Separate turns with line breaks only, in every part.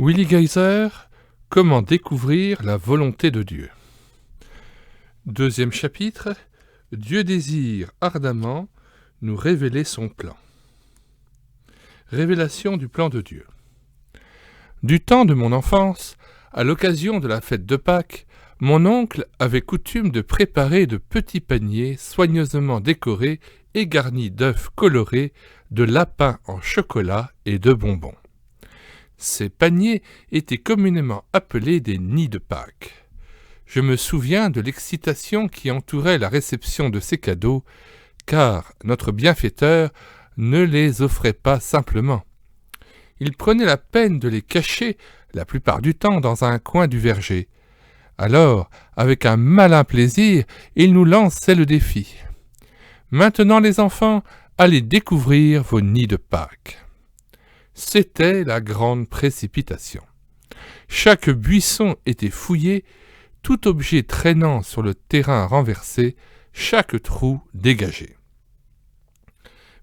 Willi Geiser, comment découvrir la volonté de Dieu. Deuxième chapitre, Dieu désire ardemment nous révéler son plan. Révélation du plan de Dieu. Du temps de mon enfance, à l'occasion de la fête de Pâques, mon oncle avait coutume de préparer de petits paniers soigneusement décorés et garnis d'œufs colorés, de lapins en chocolat et de bonbons. Ces paniers étaient communément appelés des nids de Pâques. Je me souviens de l'excitation qui entourait la réception de ces cadeaux, car notre bienfaiteur ne les offrait pas simplement. Il prenait la peine de les cacher, la plupart du temps, dans un coin du verger. Alors, avec un malin plaisir, il nous lançait le défi. « Maintenant, les enfants, allez découvrir vos nids de Pâques. » C'était la grande précipitation. Chaque buisson était fouillé, tout objet traînant sur le terrain renversé, chaque trou dégagé.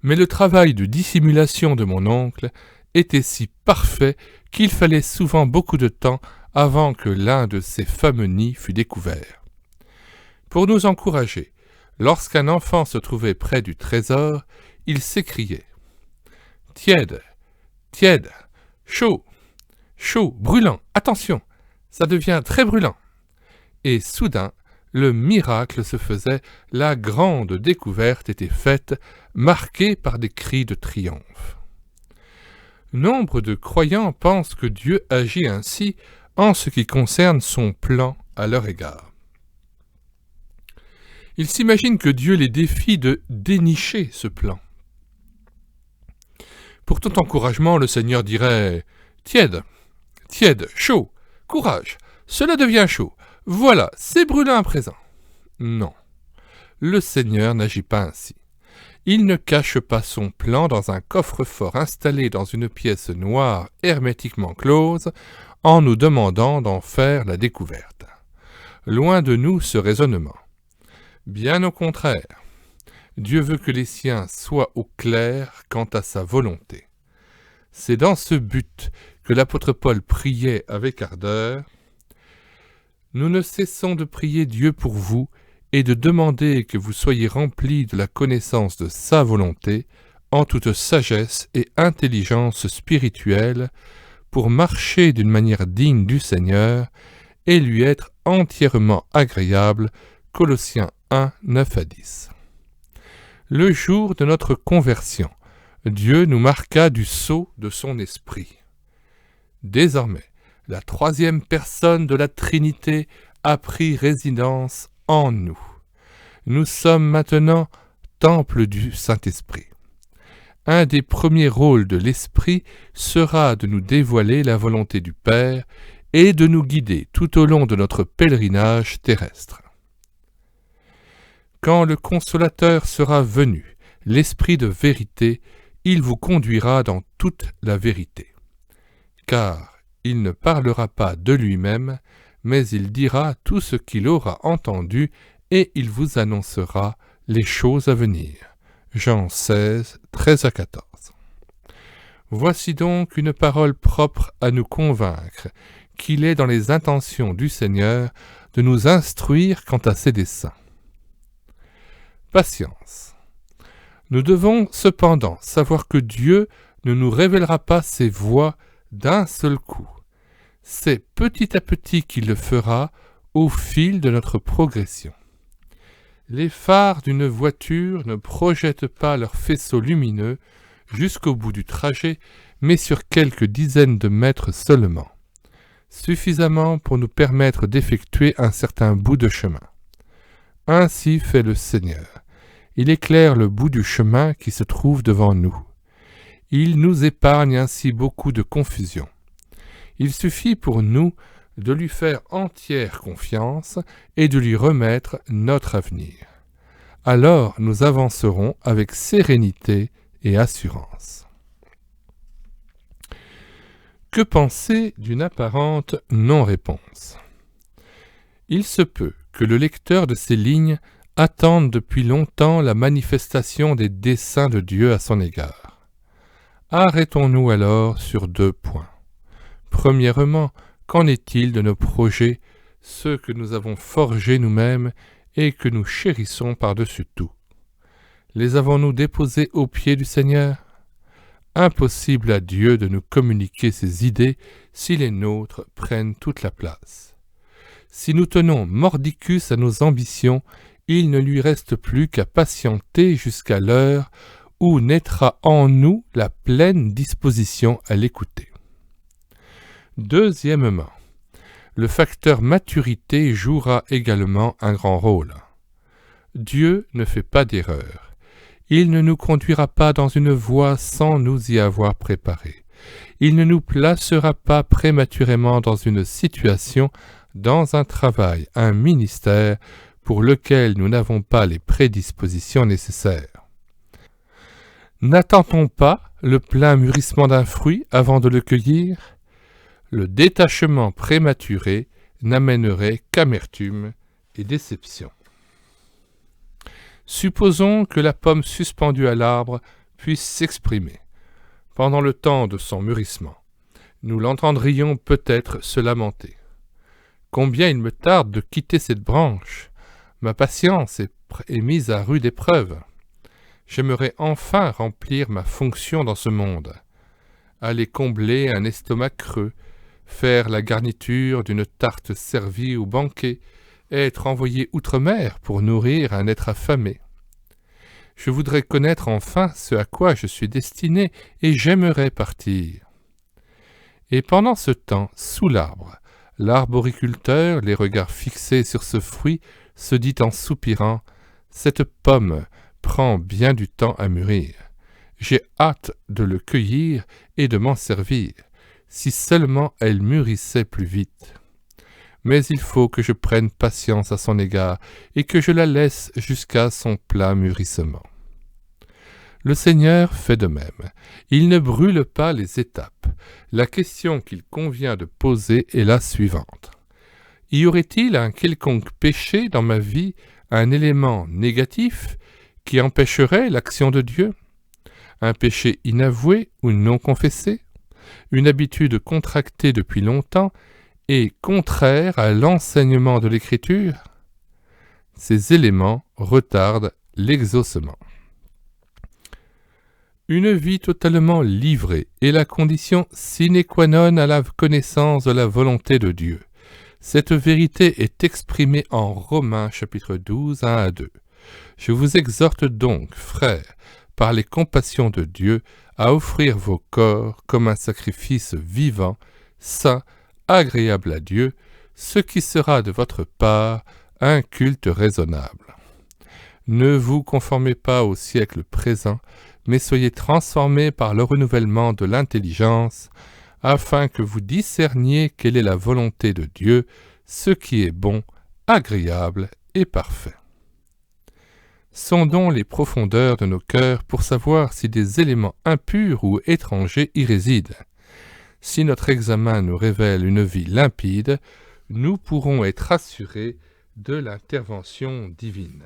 Mais le travail de dissimulation de mon oncle était si parfait qu'il fallait souvent beaucoup de temps avant que l'un de ces fameux nids fût découvert. Pour nous encourager, lorsqu'un enfant se trouvait près du trésor, il s'écriait « Tiède, tiède, chaud, chaud, brûlant, attention, ça devient très brûlant !» Et soudain, le miracle se faisait, la grande découverte était faite, marquée par des cris de triomphe. Nombre de croyants pensent que Dieu agit ainsi en ce qui concerne son plan à leur égard. Ils s'imaginent que Dieu les défie de dénicher ce plan. Pour tout encouragement, le Seigneur dirait « Tiède, tiède, chaud, courage, cela devient chaud, voilà, c'est brûlant à présent. » Non, le Seigneur n'agit pas ainsi. Il ne cache pas son plan dans un coffre-fort installé dans une pièce noire hermétiquement close en nous demandant d'en faire la découverte. Loin de nous ce raisonnement. Bien au contraire. Dieu veut que les siens soient au clair quant à sa volonté. C'est dans ce but que l'apôtre Paul priait avec ardeur. Nous ne cessons de prier Dieu pour vous et de demander que vous soyez remplis de la connaissance de sa volonté en toute sagesse et intelligence spirituelle pour marcher d'une manière digne du Seigneur et lui être entièrement agréable. Colossiens 1, 9 à 10. Le jour de notre conversion, Dieu nous marqua du sceau de son esprit. Désormais, la troisième personne de la Trinité a pris résidence en nous. Nous sommes maintenant temple du Saint-Esprit. Un des premiers rôles de l'Esprit sera de nous dévoiler la volonté du Père et de nous guider tout au long de notre pèlerinage terrestre. Quand le Consolateur sera venu, l'Esprit de vérité, il vous conduira dans toute la vérité. Car il ne parlera pas de lui-même, mais il dira tout ce qu'il aura entendu et il vous annoncera les choses à venir. Jean 16, 13 à 14. Voici donc une parole propre à nous convaincre qu'il est dans les intentions du Seigneur de nous instruire quant à ses desseins. Patience. Nous devons cependant savoir que Dieu ne nous révélera pas ses voies d'un seul coup. C'est petit à petit qu'il le fera au fil de notre progression. Les phares d'une voiture ne projettent pas leurs faisceaux lumineux jusqu'au bout du trajet, mais sur quelques dizaines de mètres seulement, suffisamment pour nous permettre d'effectuer un certain bout de chemin. Ainsi fait le Seigneur. Il éclaire le bout du chemin qui se trouve devant nous. Il nous épargne ainsi beaucoup de confusion. Il suffit pour nous de lui faire entière confiance et de lui remettre notre avenir. Alors nous avancerons avec sérénité et assurance. Que penser d'une apparente non-réponse ? Il se peut que le lecteur de ces lignes attende depuis longtemps la manifestation des desseins de Dieu à son égard. Arrêtons-nous alors sur 2 points. Premièrement, qu'en est-il de nos projets, ceux que nous avons forgés nous-mêmes et que nous chérissons par-dessus tout? Les avons-nous déposés aux pieds du Seigneur? Impossible à Dieu de nous communiquer ses idées si les nôtres prennent toute la place. Si nous tenons mordicus à nos ambitions, il ne lui reste plus qu'à patienter jusqu'à l'heure où naîtra en nous la pleine disposition à l'écouter. Deuxièmement, le facteur maturité jouera également un grand rôle. Dieu ne fait pas d'erreur. Il ne nous conduira pas dans une voie sans nous y avoir préparé. Il ne nous placera pas prématurément dans une situation, dans un travail, un ministère pour lequel nous n'avons pas les prédispositions nécessaires. N'attend-on pas le plein mûrissement d'un fruit avant de le cueillir? Le détachement prématuré n'amènerait qu'amertume et déception. Supposons que la pomme suspendue à l'arbre puisse s'exprimer. Pendant le temps de son mûrissement, nous l'entendrions peut-être se lamenter. Combien il me tarde de quitter cette branche! Ma patience est mise à rude épreuve. J'aimerais enfin remplir ma fonction dans ce monde. Aller combler un estomac creux, faire la garniture d'une tarte servie au banquet, être envoyé outre-mer pour nourrir un être affamé. Je voudrais connaître enfin ce à quoi je suis destiné et j'aimerais partir. Et pendant ce temps, sous l'arbre, l'arboriculteur, les regards fixés sur ce fruit, se dit en soupirant « Cette pomme prend bien du temps à mûrir. J'ai hâte de le cueillir et de m'en servir, si seulement elle mûrissait plus vite. Mais il faut que je prenne patience à son égard et que je la laisse jusqu'à son plein mûrissement. » Le Seigneur fait de même. Il ne brûle pas les étapes. La question qu'il convient de poser est la suivante. Y aurait-il un quelconque péché dans ma vie, un élément négatif qui empêcherait l'action de Dieu? Un péché inavoué ou non confessé? Une habitude contractée depuis longtemps et contraire à l'enseignement de l'Écriture? Ces éléments retardent l'exaucement. Une vie totalement livrée est la condition sine qua non à la connaissance de la volonté de Dieu. Cette vérité est exprimée en Romains chapitre 12, 1 à 2. Je vous exhorte donc, frères, par les compassions de Dieu, à offrir vos corps comme un sacrifice vivant, saint, agréable à Dieu, ce qui sera de votre part un culte raisonnable. Ne vous conformez pas au siècle présent, mais soyez transformés par le renouvellement de l'intelligence, afin que vous discerniez quelle est la volonté de Dieu, ce qui est bon, agréable et parfait. Sondons les profondeurs de nos cœurs pour savoir si des éléments impurs ou étrangers y résident. Si notre examen nous révèle une vie limpide, nous pourrons être assurés de l'intervention divine.